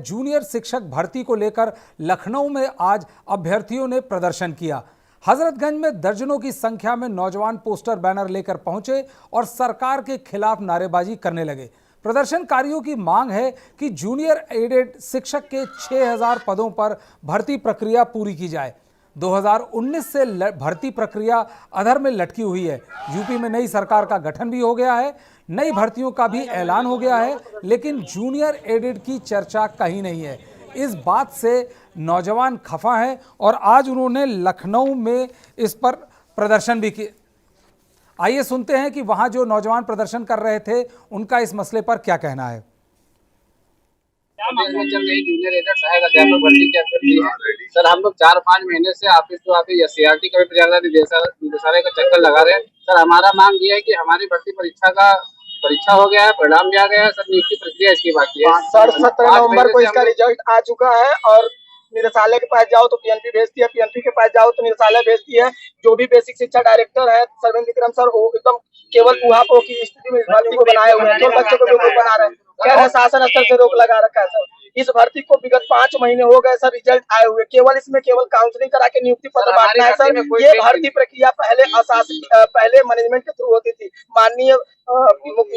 Junior शिक्षक भर्ती को लेकर लखनऊ में आज अभ्यर्थियों ने प्रदर्शन किया। हजरतगंज में दर्जनों की संख्या में नौजवान पोस्टर बैनर लेकर पहुंचे और सरकार के खिलाफ नारेबाजी करने लगे। प्रदर्शनकारियों की मांग है कि जूनियर एडेड शिक्षक के 6000 पदों पर भर्ती प्रक्रिया पूरी की जाए। 2019 से भर्ती प्रक्रिया अधर में लटकी हुई है। यूपी में नई सरकार का गठन भी हो गया है, नई भर्तियों का भी ऐलान हो गया है, लेकिन जूनियर एडेड की चर्चा कहीं नहीं है। इस बात से नौजवान खफा हैं और आज उन्होंने लखनऊ में इस पर प्रदर्शन भी किया। आइए सुनते हैं कि वहां जो नौजवान प्रदर्शन कर रहे थे उनका इस मसले पर क्या कहना है। चल रही जूनियर एडेड सहायक अध्यापक भर्ती के अभ्यर्थी हैं सर, हम लोग 4-5 महीने से ऑफिस टू ऑफिस एससीईआरटी का निदेशालय का चक्कर लगा रहे हैं। सर, हमारा मांग ये है कि हमारी भर्ती परीक्षा हो गया है, परिणाम भी आ गया है सर, नियुक्ति प्रक्रिया इसकी बाकी है सर। 17 नवंबर को इसका रिजल्ट आ चुका है और निदेशालय के पास जाओ तो पीएनपी भेजती है, पीएनपी के पास जाओ तो निदेशालय भेजती है। जो भी बेसिक शिक्षा डायरेक्टर है सर्वेंद्र विक्रम सर, वो एकदम केवल ऊहापोह की स्थिति में इस भर्ती को बनाए हुए हैं। केवल बच्चों को भी बना रहे हैं, कह रहे शासन स्तर से रोक लगा रखा है सर। इस भर्ती को विगत 5 महीने हो गए सर, रिजल्ट आए हुए। केवल इसमें केवल काउंसलिंग करा के नियुक्ति पत्र बांटना है सर। ये भर्ती प्रक्रिया पहले मैनेजमेंट के थ्रू होती थी। माननीय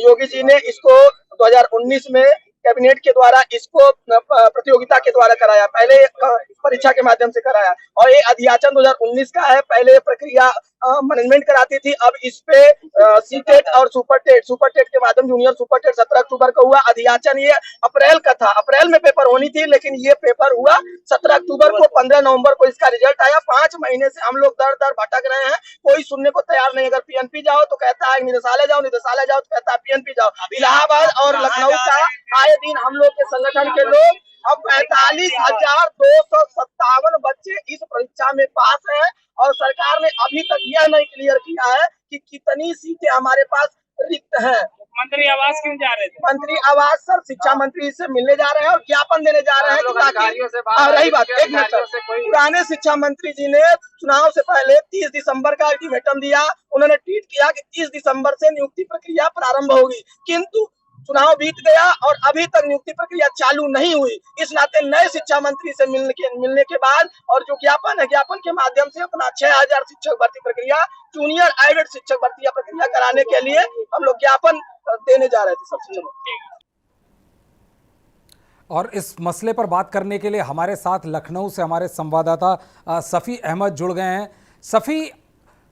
योगी जी ने इसको 2019 में कैबिनेट के द्वारा इसको प्रतियोगिता के द्वारा कराया, पहले परीक्षा के माध्यम से कराया और ये अध्याचन 2019 का है। पहले प्रक्रिया मैनेजमेंट कराती थी, अब इस पे सीटेट और सुपरटेट के माध्यम जूनियर सुपरटेट 17 अक्टूबर को हुआ। अध्याचन ये अप्रैल का था, अप्रैल में पेपर होनी थी, लेकिन ये पेपर हुआ 17 अक्टूबर को। 15 नवंबर को इसका रिजल्ट आया। 5 महीने से हम लोग दर दर भटक रहे हैं, कोई सुनने को तैयार नहीं। अगर पीएनपी जाओ तो कहता है निदेशालय जाओ, निदेशालय जाओ तो कहता है पीएनपी जाओ। इलाहाबाद और लखनऊ का आए दिन हम लोग के संगठन के लोग अब 45,257 बच्चे इस परीक्षा में पास हैं और सरकार ने अभी तक यह नहीं क्लियर किया है कि कितनी सीटें हमारे पास रिक्त हैं। मंत्री आवास क्यों जा रहे थे? मंत्री आवास सर शिक्षा मंत्री से मिलने जा रहे हैं और ज्ञापन देने जा रहे हैं। रही बात, एक मिनट सर, पुराने शिक्षा मंत्री जी ने चुनाव से पहले 30 दिसंबर का अल्टीमेटम दिया। उन्होंने ट्वीट किया कि 30 दिसंबर से नियुक्ति प्रक्रिया प्रारंभ होगी, किंतु चुनाव बीत गया और अभी तक नियुक्ति प्रक्रिया चालू नहीं हुई। इस नाते नए शिक्षा मंत्री से मिलने के बाद और जो ज्ञापन है, ज्ञापन के माध्यम से अपना 6000 शिक्षक भर्ती प्रक्रिया, जूनियर एडेड शिक्षक भर्ती प्रक्रिया कराने के लिए हम लोग ज्ञापन देने जा रहे थे सबसे। और इस मसले पर बात करने के लिए हमारे साथ लखनऊ से हमारे संवाददाता सफ़ी अहमद जुड़ गए हैं। सफ़ी,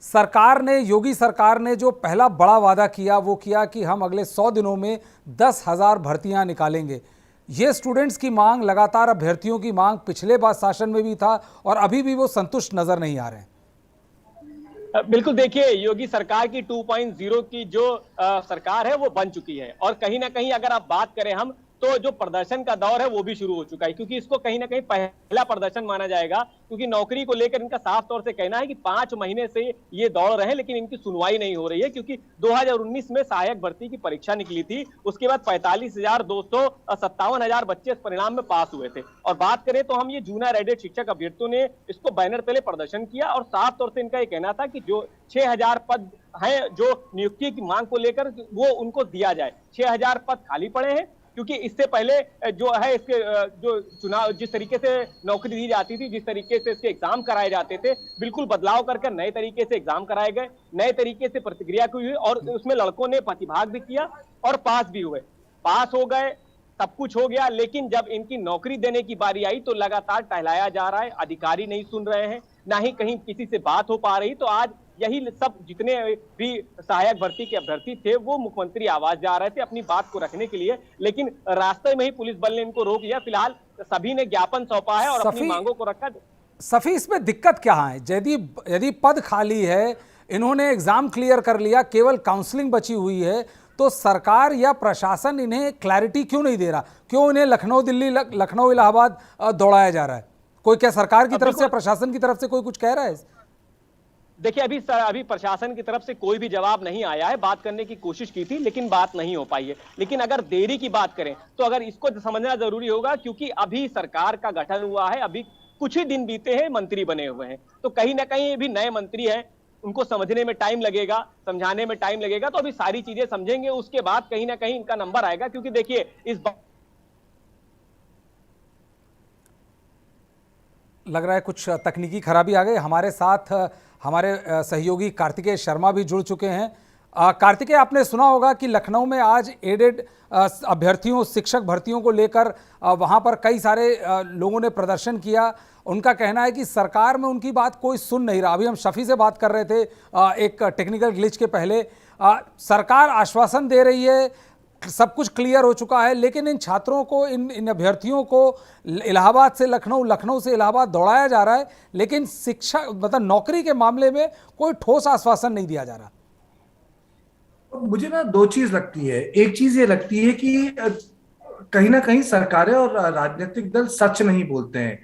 सरकार ने, योगी सरकार ने जो पहला बड़ा वादा किया वो किया कि हम अगले 100 दिनों में 10,000 भर्तियां निकालेंगे। ये स्टूडेंट्स की मांग, लगातार अभ्यर्थियों की मांग पिछले बार शासन में भी था और अभी भी वो संतुष्ट नजर नहीं आ रहे हैं। बिल्कुल, देखिए योगी सरकार की 2.0 की जो सरकार है वो बन चुकी है और कहीं ना कहीं अगर आप बात करें हम तो जो प्रदर्शन का दौर है वो भी शुरू हो चुका है, क्योंकि इसको कहीं ना कहीं पहला प्रदर्शन माना जाएगा। क्योंकि नौकरी को लेकर इनका साफ तौर से कहना है कि 5 महीने से ये दौड़ रहे हैं लेकिन इनकी सुनवाई नहीं हो रही है। क्योंकि 2019 में सहायक भर्ती की परीक्षा निकली थी, उसके बाद 45,257 बच्चे इस परिणाम में पास हुए थे। और बात करें तो हम ये जूनियर एडेड शिक्षक अभ्यर्थियों ने इसको बैनर तले प्रदर्शन किया और साफ तौर से इनका ये कहना था कि जो 6000 पद हैं जो नियुक्ति की मांग को लेकर वो उनको दिया जाए। 6000 पद खाली पड़े हैं, क्योंकि इससे पहले जो है इसके जो चुनाव जिस तरीके से नौकरी दी जाती थी, जिस तरीके से इसके एग्जाम कराए जाते थे, बिल्कुल बदलाव करके नए तरीके से एग्जाम कराए गए, नए तरीके से प्रतिक्रिया हुई और उसमें लड़कों ने प्रतिभाग भी किया और पास भी हुए। पास हो गए, सब कुछ हो गया, लेकिन जब इनकी नौकरी देने की बारी आई तो लगातार टहलाया जा रहा है। अधिकारी नहीं सुन रहे हैं, ना ही कहीं किसी से बात हो पा रही। तो आज यही सब जितने भी सहायक भर्ती के अभ्यर्थी थे वो मुख्यमंत्री आवास जा रहे थे अपनी बात को रखने के लिए, लेकिन रास्ते में ही पुलिस बल ने इनको रोक लिया। फिलहाल सभी ने ज्ञापन सौंपा है और अपनी मांगों को रखा। सफी, इसमें दिक्कत क्या है? यदि पद खाली है, इन्होंने एग्जाम क्लियर कर लिया, केवल काउंसलिंग बची हुई है, तो सरकार या प्रशासन इन्हें क्लैरिटी क्यों नहीं दे रहा? क्यों इन्हें लखनऊ दिल्ली, लखनऊ इलाहाबाद दौड़ाया जा रहा है? कोई क्या सरकार की तरफ से, प्रशासन की तरफ से कोई कुछ कह रहा है? देखिए अभी प्रशासन की तरफ से कोई भी जवाब नहीं आया है। बात करने की कोशिश की थी लेकिन बात नहीं हो पाई है। लेकिन अगर देरी की बात करें तो अगर इसको समझना जरूरी होगा, क्योंकि अभी सरकार का गठन हुआ है, अभी कुछ ही दिन बीते हैं, मंत्री बने हुए हैं, तो कहीं ना कहीं भी नए मंत्री हैं, उनको समझने में टाइम लगेगा, समझाने में टाइम लगेगा। तो अभी सारी चीजें समझेंगे, उसके बाद कहीं ना कहीं इनका नंबर आएगा। क्योंकि देखिए इस लग रहा है कुछ तकनीकी खराबी आ गई। हमारे साथ हमारे सहयोगी कार्तिकेय शर्मा भी जुड़ चुके हैं। कार्तिकेय, आपने सुना होगा कि लखनऊ में आज एडेड अभ्यर्थियों, शिक्षक भर्तियों को लेकर वहां पर कई सारे लोगों ने प्रदर्शन किया। उनका कहना है कि सरकार में उनकी बात कोई सुन नहीं रहा। अभी हम शफी से बात कर रहे थे एक टेक्निकल ग्लिच के पहले। सरकार आश्वासन दे रही है, सब कुछ क्लियर हो चुका है, लेकिन इन छात्रों को, इन अभ्यर्थियों को इलाहाबाद से लखनऊ, लखनऊ से इलाहाबाद दौड़ाया जा रहा है, लेकिन शिक्षा मतलब नौकरी के मामले में कोई ठोस आश्वासन नहीं दिया जा रहा। मुझे ना दो चीज लगती है। एक चीज ये लगती है कि कहीं ना कहीं सरकारें और राजनीतिक दल सच नहीं बोलते हैं।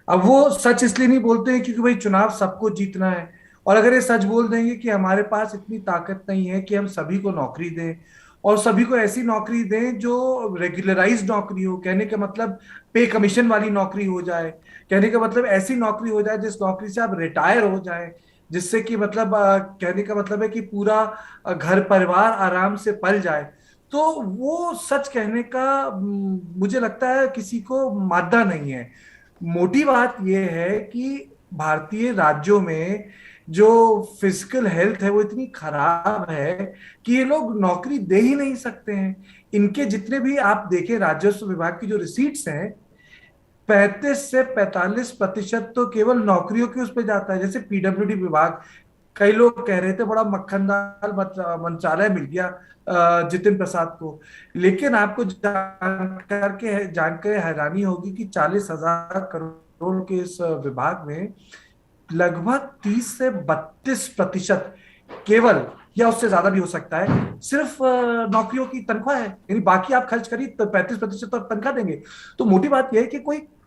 अब वो सच इसलिए नहीं बोलते हैं क्योंकि भाई चुनाव सबको जीतना है, और अगर ये सच बोल देंगे कि हमारे पास इतनी ताकत नहीं है कि हम सभी को नौकरी दें और सभी को ऐसी नौकरी दें जो रेगुलराइज्ड नौकरी हो, कहने का मतलब पे कमीशन वाली नौकरी हो जाए, कहने का मतलब ऐसी नौकरी हो जाए जिस नौकरी से आप रिटायर हो जाए, जिससे कि मतलब कहने का मतलब है कि पूरा घर परिवार आराम से पल जाए, तो वो सच कहने का मुझे लगता है किसी को मादा नहीं है। मोटी बात यह है कि भारतीय राज्यों में जो फिजिकल हेल्थ है वो इतनी खराब है कि ये लोग नौकरी दे ही नहीं सकते हैं। इनके जितने भी आप देखें राजस्व विभाग की जो रिसीट्स हैं, 35 से 45% तो केवल नौकरियों के उस पर जाता है। जैसे पीडब्ल्यूडी विभाग, कई लोग कह रहे थे बड़ा मक्खनदार मंत्रालय मिल गया जितिन प्रसाद को, लेकिन आपको जानकर हैरानी होगी कि 40,000 करोड़ के इस विभाग में लगभग 30 से 32% केवल, या उससे ज्यादा भी हो सकता है, सिर्फ नौकरियों की तनख्वाह है। यानी बाकी आप खर्च करिए तो 35% तो तनख्वाह देंगे। तो मोटी बात यह है कि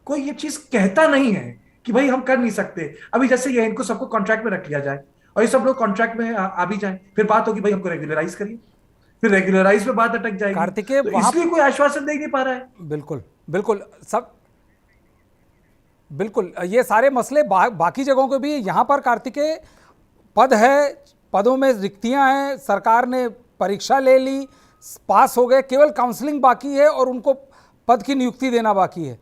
कोई ये चीज कहता नहीं है कि भाई हम कर नहीं सकते। अभी जैसे ये इनको सबको कॉन्ट्रैक्ट में रख लिया जाए और ये सब लोग कॉन्ट्रैक्ट में आ भी जाए, फिर बात होगी भाई हमको रेगुलराइज करिए, फिर रेगुलराइज में बात अटक जाएगी। कार्तिकेय, तो इसलिए कोई आश्वासन दे नहीं पा रहा है। बिल्कुल बिल्कुल बिल्कुल ये सारे मसले बाकी जगहों के भी। यहाँ पर कार्तिकेय पद है, पदों में रिक्तियां हैं, सरकार ने परीक्षा ले ली, पास हो गए, केवल काउंसलिंग बाकी है और उनको पद की नियुक्ति देना बाकी है।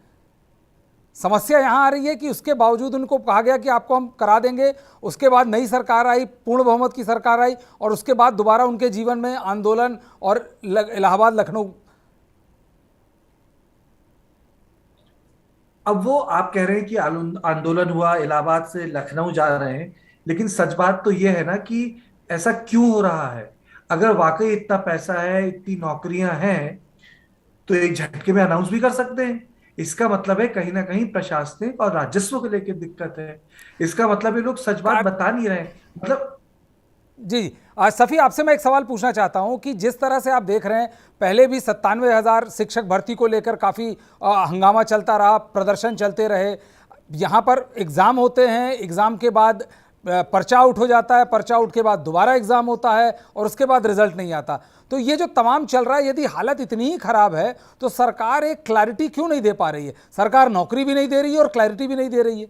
समस्या यहाँ आ रही है कि उसके बावजूद उनको कहा गया कि आपको हम करा देंगे, उसके बाद नई सरकार आई, पूर्ण बहुमत की सरकार आई, और उसके बाद दोबारा उनके जीवन में आंदोलन और इलाहाबाद, लखनऊ। अब वो आप कह रहे हैं कि आंदोलन हुआ, इलाहाबाद से लखनऊ जा रहे हैं, लेकिन सच बात तो ये है ना कि ऐसा क्यों हो रहा है। अगर वाकई इतना पैसा है, इतनी नौकरियां हैं, तो एक झटके में अनाउंस भी कर सकते हैं। इसका मतलब है कहीं ना कहीं प्रशासनिक और राजस्व को लेकर दिक्कत है। इसका मतलब ये लोग सच बात बता नहीं रहे। मतलब जी सफ़ी, आपसे मैं एक सवाल पूछना चाहता हूं कि जिस तरह से आप देख रहे हैं, पहले भी 97,000 शिक्षक भर्ती को लेकर काफ़ी हंगामा चलता रहा, प्रदर्शन चलते रहे। यहाँ पर एग्ज़ाम होते हैं, एग्ज़ाम के बाद पर्चा आउट हो जाता है, पर्चा आउट के बाद दोबारा एग्ज़ाम होता है और उसके बाद रिजल्ट नहीं आता। तो ये जो तमाम चल रहा है, यदि हालत इतनी ही ख़राब है तो सरकार एक क्लैरिटी क्यों नहीं दे पा रही है? सरकार नौकरी भी नहीं दे रही है और क्लैरिटी भी नहीं दे रही है।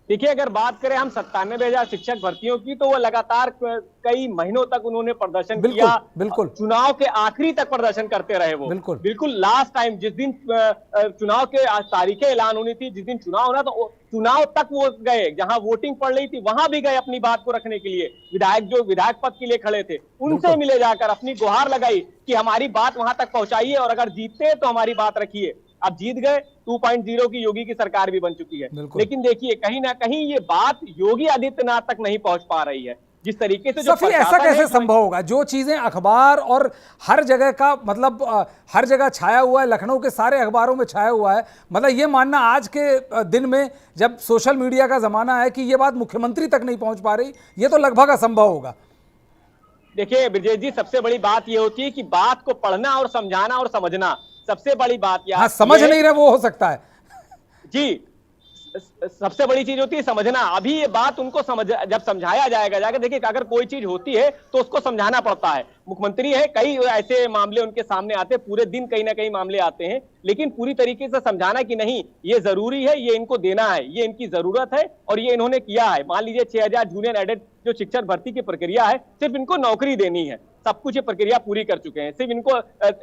देखिए, अगर बात करें हम 97,000 शिक्षक भर्तियों की, तो वो लगातार कई महीनों तक उन्होंने प्रदर्शन किया। बिल्कुल चुनाव के आखिरी तक प्रदर्शन करते रहे वो। बिल्कुल लास्ट टाइम जिस दिन चुनाव के तारीखें ऐलान होनी थी, जिस दिन चुनाव होना, तो चुनाव तक वो गए, जहां वोटिंग पड़ रही थी वहां भी गए अपनी बात को रखने के लिए। विधायक पद के लिए खड़े थे, उनसे मिले जाकर अपनी गुहार लगाई कि हमारी बात वहां तक पहुंचाइए और अगर जीतते हैं तो हमारी बात रखिए। अब जीत गए, 2.0 की योगी की सरकार भी बन चुकी है, लेकिन देखिए कहीं ना कहीं ये बात योगी आदित्यनाथ तक नहीं पहुंच पा रही है। जिस तरीके से सफ़ी, ऐसा कैसे संभव होगा? जो चीजें अखबार और हर जगह का मतलब हर जगह छाया हुआ है, लखनऊ के सारे अखबारों में छाया हुआ है, मतलब ये मानना आज के दिन में जब सोशल मीडिया का जमाना है कि ये बात मुख्यमंत्री तक नहीं पहुंच पा रही, ये तो लगभग असंभव होगा। देखिए ब्रजेश जी, सबसे बड़ी बात ये होती है कि बात को पढ़ना और समझाना और समझना, सबसे बड़ी बात यार। हाँ, समझ नहीं रहे वो हो सकता है जी, सबसे बड़ी चीज होती है समझना। अभी ये बात उनको जब समझाया जाएगा, देखिए अगर कोई चीज होती है तो उसको समझाना पड़ता है। मुख्यमंत्री है, कई ऐसे मामले उनके सामने आते हैं, पूरे दिन कहीं ना कहीं मामले आते हैं, लेकिन पूरी तरीके से समझाना कि नहीं ये जरूरी है, ये इनको देना है, ये इनकी जरूरत है और ये इन्होंने किया है। मान लीजिए 6000 जूनियर एडेड जो शिक्षक भर्ती की प्रक्रिया है, सिर्फ इनको नौकरी देनी है, सब कुछ ये प्रक्रिया पूरी कर चुके हैं। सिर्फ इनको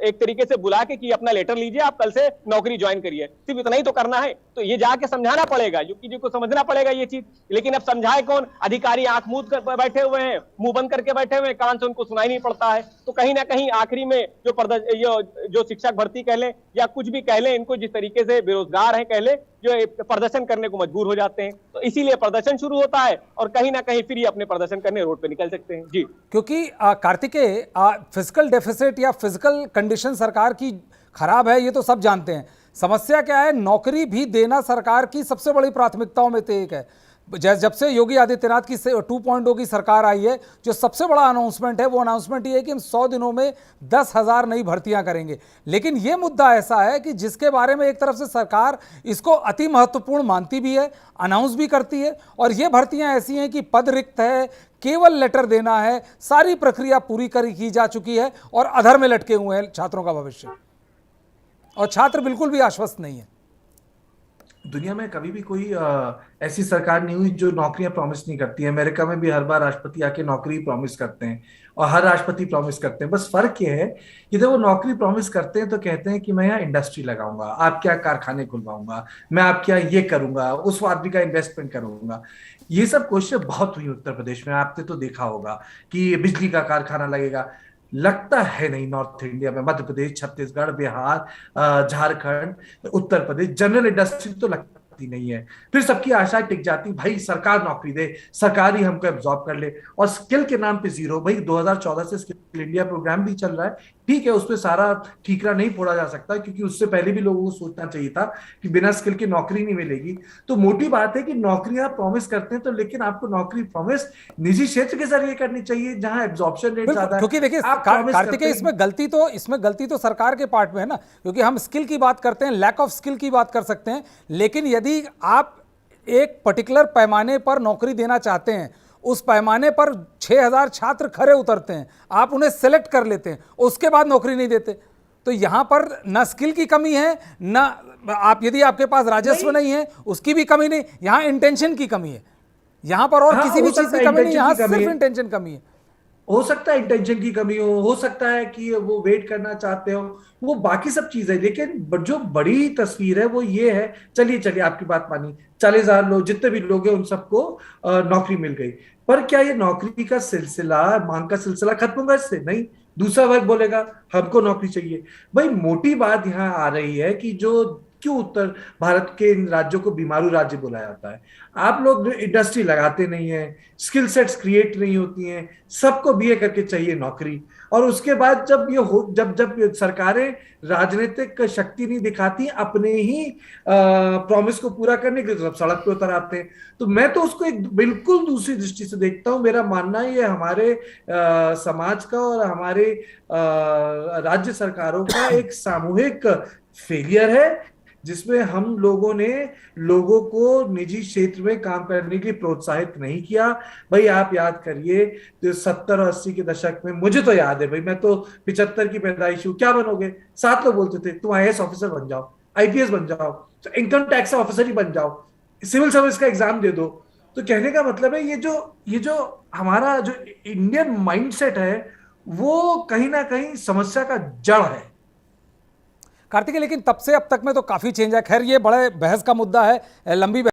एक तरीके से बुला के कि अपना लेटर लीजिए, आप कल से नौकरी ज्वाइन करिए, सिर्फ इतना ही तो करना है। तो ये जाके समझाना पड़ेगा, यूपी जी को समझना पड़ेगा ये चीज। लेकिन अब समझाए कौन? अधिकारी आंख मूंद कर बैठे हुए हैं, मुंह बंद करके बैठे हुए हैं, कान से उनको सुनाई नहीं पड़ता है। तो कहीं ना कहीं आखिरी में जो शिक्षक भर्ती कह ले या कुछ भी कह ले, इनको जिस तरीके से बेरोजगार है कह ले, जो प्रदर्शन करने को मजबूर हो जाते हैं। तो इसीलिए प्रदर्शन शुरू होता है और कहीं ना कहीं फिर ये अपने प्रदर्शन करने रोड पे निकल सकते हैं। जी, क्योंकि कार्तिकेय, फिजिकल डेफिसिट या फिजिकल कंडीशन सरकार की खराब है, ये तो सब जानते हैं। समस्या क्या है? नौकरी भी देना सरकार की सबसे बड़ी प्राथमिकताओं में से एक है। जब से योगी आदित्यनाथ की 2.0 की सरकार आई है, जो सबसे बड़ा अनाउंसमेंट है वो अनाउंसमेंट ये है कि हम 100 दिनों में 10,000 नई भर्तियां करेंगे। लेकिन ये मुद्दा ऐसा है कि जिसके बारे में एक तरफ से सरकार इसको अति महत्वपूर्ण मानती भी है, अनाउंस भी करती है, और ये भर्तियां ऐसी हैं कि पद रिक्त है, केवल लेटर देना है, सारी प्रक्रिया पूरी की जा चुकी है और अधर में लटके हुए हैं छात्रों का भविष्य, और छात्र बिल्कुल भी आश्वस्त नहीं है। दुनिया में कभी भी कोई ऐसी सरकार नहीं हुई जो नौकरियां प्रॉमिस नहीं करती है। अमेरिका में भी हर बार राष्ट्रपति आके नौकरी प्रॉमिस करते हैं और हर राष्ट्रपति प्रॉमिस करते हैं। बस फर्क ये है कि जब वो नौकरी प्रॉमिस करते हैं तो कहते हैं कि मैं यहाँ इंडस्ट्री लगाऊंगा, आपके यहाँ कारखाने खुलवाऊंगा, मैं आपके यहाँ ये करूंगा, उस आदमी का इन्वेस्टमेंट करूंगा। ये सब कोशिशें बहुत हुई उत्तर प्रदेश में, आपने तो देखा होगा कि बिजली का कारखाना लगेगा। लगता है नहीं नॉर्थ इंडिया में, मध्य प्रदेश, छत्तीसगढ़, बिहार, झारखंड, उत्तर प्रदेश जनरल इंडस्ट्री तो लगती नहीं है। फिर सबकी आशा टिक जाती, भाई सरकार नौकरी दे, सरकार ही हमको एब्जॉर्ब कर ले। और स्किल के नाम पे जीरो। भाई 2014 से स्किल इंडिया प्रोग्राम भी चल रहा है, ठीक है, उसमें सारा ठीकरा नहीं फोड़ा जा सकता, क्योंकि उससे पहले भी लोगों को सोचना चाहिए था कि बिना स्किल की नौकरी नहीं मिलेगी। तो मोटी बात है कि नौकरियां प्रॉमिस करते हैं तो, लेकिन आपको नौकरी प्रॉमिस निजी क्षेत्र के जरिए करनी चाहिए जहां एब्जॉर्प्शन रेट ज्यादा है। क्योंकि देखिए कार्तिकेय, इसमें गलती तो सरकार के पार्ट में है ना, क्योंकि हम स्किल की बात करते हैं, लैक ऑफ स्किल की बात कर सकते हैं, लेकिन यदि आप एक पर्टिकुलर पैमाने पर नौकरी देना चाहते हैं, उस पैमाने पर 6,000 छात्र खरे उतरते हैं, आप उन्हें सेलेक्ट कर लेते हैं, उसके बाद नौकरी नहीं देते, तो यहां पर ना स्किल की कमी है, ना आप यदि आपके पास राजस्व नहीं है उसकी भी कमी नहीं, यहां इंटेंशन की कमी है। यहां पर और किसी भी चीज की कमी नहीं, यहां सिर्फ इंटेंशन कमी है। हो सकता है इंटेंशन की कमी हो सकता है कि वो वेट करना चाहते हो, वो बाकी सब चीज है। लेकिन जो बड़ी तस्वीर है वो ये है, चलिए आपकी बात मानी, 40,000 लोग, जितने भी लोग हैं उन सबको नौकरी मिल गई। पर क्या ये नौकरी का सिलसिला, मांग का सिलसिला खत्म होगा इससे? नहीं। दूसरा वर्ग बोलेगा हमको नौकरी चाहिए। भाई मोटी बात यहाँ आ रही है कि जो क्यों उत्तर भारत के इन राज्यों को बीमारू राज्य बोला जाता है। आप लोग इंडस्ट्री लगाते नहीं है, स्किल सेट्स क्रिएट नहीं होती हैं, सबको बीए करके चाहिए नौकरी। और उसके बाद जब सरकारें राजनीतिक शक्ति नहीं दिखाती अपने ही प्रॉमिस को पूरा करने के लिए, तो सब सड़क पे उतर आते हैं। तो मैं तो उसको एक बिल्कुल दूसरी दृष्टि से देखता हूं। मेरा मानना है ये हमारे समाज का और हमारे राज्य सरकारों का एक सामूहिक फेलियर है, जिसमें हम लोगों ने लोगों को निजी क्षेत्र में काम करने के लिए प्रोत्साहित नहीं किया। भाई आप याद करिए तो 70 और 80 के दशक में, मुझे तो याद है भाई, मैं तो 75 की पैदाइश हूँ, क्या बनोगे? 7 लोग बोलते थे तुम IAS ऑफिसर बन जाओ, IPS बन जाओ, तो इनकम टैक्स ऑफिसर ही बन जाओ, सिविल सर्विस का एग्जाम दे दो। तो कहने का मतलब है ये जो हमारा जो इंडियन माइंडसेट है वो कहीं ना कहीं समस्या का जड़ है कार्तिकेय। लेकिन तब से अब तक में तो काफी चेंज है। खैर ये बड़े बहस का मुद्दा है, लंबी